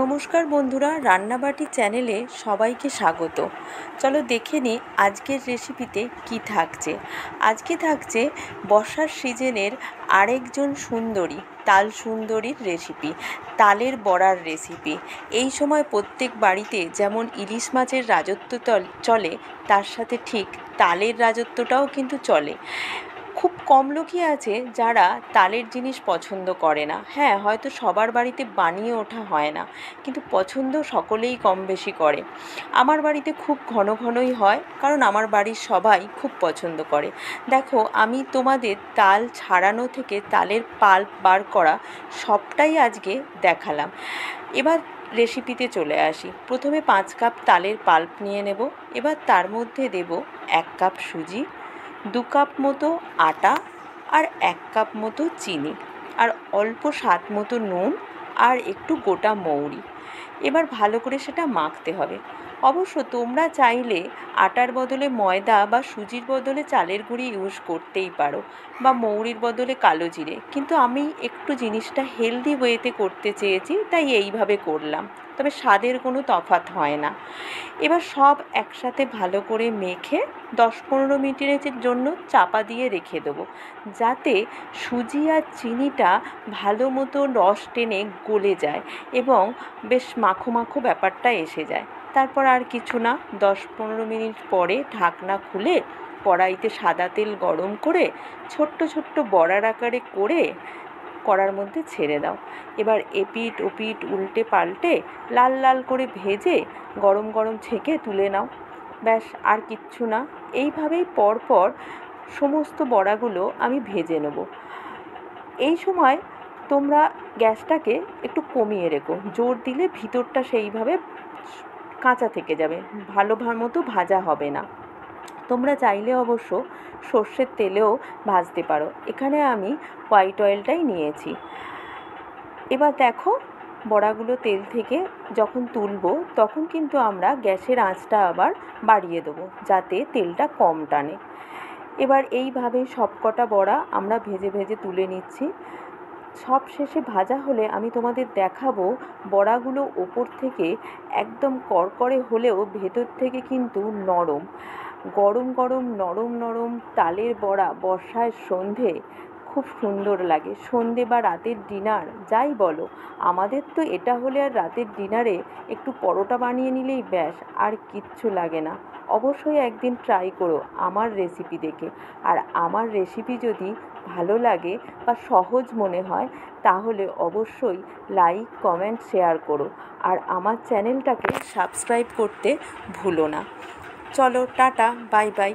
নমস্কার বন্ধুরা, রান্নাবাটি চ্যানেলে সবাইকে স্বাগত। চলো দেখে নিই আজকের রেসিপিতে কি থাকছে। আজকে থাকছে বর্ষার সিজনের আরেকজন সুন্দরী, তাল সুন্দরীর রেসিপি, তালের বড়ার রেসিপি। এই সময় প্রত্যেক বাড়িতে যেমন ইলিশ মাছের রাজত্ব চলে, তার সাথে ঠিক তালের রাজত্বটাও কিন্তু চলে। খুব কম লোকই আছে যারা তালের জিনিস পছন্দ করে না। হ্যাঁ, হয়তো সবার বাড়িতে বানিয়ে ওঠা হয় না, কিন্তু পছন্দ সকলেই কম বেশি করে। আমার বাড়িতে খুব ঘন ঘনই হয়, কারণ আমার বাড়ির সবাই খুব পছন্দ করে। দেখো, আমি তোমাদের তাল ছাড়ানো থেকে তালের পাল্প বার করা সবটাই আজকে দেখালাম। এবার রেসিপিতে চলে আসি। প্রথমে 5 কাপ তালের পাল্প নিয়ে নেব। এবার তার মধ্যে দেব 1 কাপ সুজি, 2 কাপ মতো আটা, আর 1 কাপ মতো চিনি, আর অল্প স্বাদ মতো নুন, আর একটু গোটা মৌরি। এবার ভালো করে সেটা মাখতে হবে। অবশ্য তোমরা চাইলে আটার বদলে ময়দা বা সুজির বদলে চালের গুঁড়ি ইউজ করতেই পারো, বা মৌরির বদলে কালো জিরে, কিন্তু আমি একটু জিনিসটা হেলদি ওয়েতে করতে চেয়েছি, তাই এইভাবে করলাম। তবে স্বাদের কোনো তফাৎ হয় না। এবার সব একসাথে ভালো করে মেখে 10-15 মিনিটের জন্য চাপা দিয়ে রেখে দেবো, যাতে সুজি আর চিনিটা ভালো মতো রস টেনে গলে যায় এবং বেশ মাখো মাখো ব্যাপারটা এসে যায়। তারপর আর কিছু না, 10-15 মিনিট পরে ঢাকনা খুলে কড়াইতে সাদা তেল গরম করে ছোট্ট ছোট্ট বড়ার আকারে করে কড়ার মধ্যে ছেড়ে দাও। এবার এপিঠ ওপিঠ উল্টে পাল্টে লাল লাল করে ভেজে গরম গরম ছেঁকে তুলে নাও। ব্যাস, আর কিচ্ছু না। এইভাবেই পরপর সমস্ত বড়াগুলো আমি ভেজে নেব। এই সময় তোমরা গ্যাসটাকে একটু কমিয়ে রেখো, জোর দিলে ভিতরটা সেইভাবে কাঁচা থেকে যাবে, ভালো মতো ভাজা হবে না। তোমরা চাইলে অবশ্য সর্ষের তেলেও ভাজতে পারো। এখানে আমি হোয়াইট অয়েলটাই নিয়েছি। এবার দেখো, বড়াগুলো তেল থেকে যখন তুলবো তখন কিন্তু আমরা গ্যাসের আঁচটা আবার বাড়িয়ে দেবো, যাতে তেলটা কম টানে। এবার এইভাবে সবকটা বড়া আমরা ভেজে ভেজে তুলে নিচ্ছি। সব শেষে ভাজা হলে আমি তোমাদের দেখাবো বড়াগুলো ওপর থেকে একদম করকরে হলেও ভেতর থেকে কিন্তু নরম। গরম গরম নরম নরম তালের বড়া বর্ষায় সন্ধে খুব সুন্দর লাগে। সন্ধে বা রাতের ডিনার যাই বলো, আমাদের তো এটা হলে আর রাতের ডিনারে একটু পরোটা বানিয়ে নিলেই ব্যাস, আর কিচ্ছু লাগে না। অবশ্যই একদিন ট্রাই করো আমার রেসিপি দেখে। আর আমার রেসিপি যদি ভালো লাগে বা সহজ মনে হয়, তাহলে অবশ্যই লাইক কমেন্ট শেয়ার করো, আর আমার চ্যানেলটাকে সাবস্ক্রাইব করতে ভুলো না। চলো, টাটা, বাই বাই।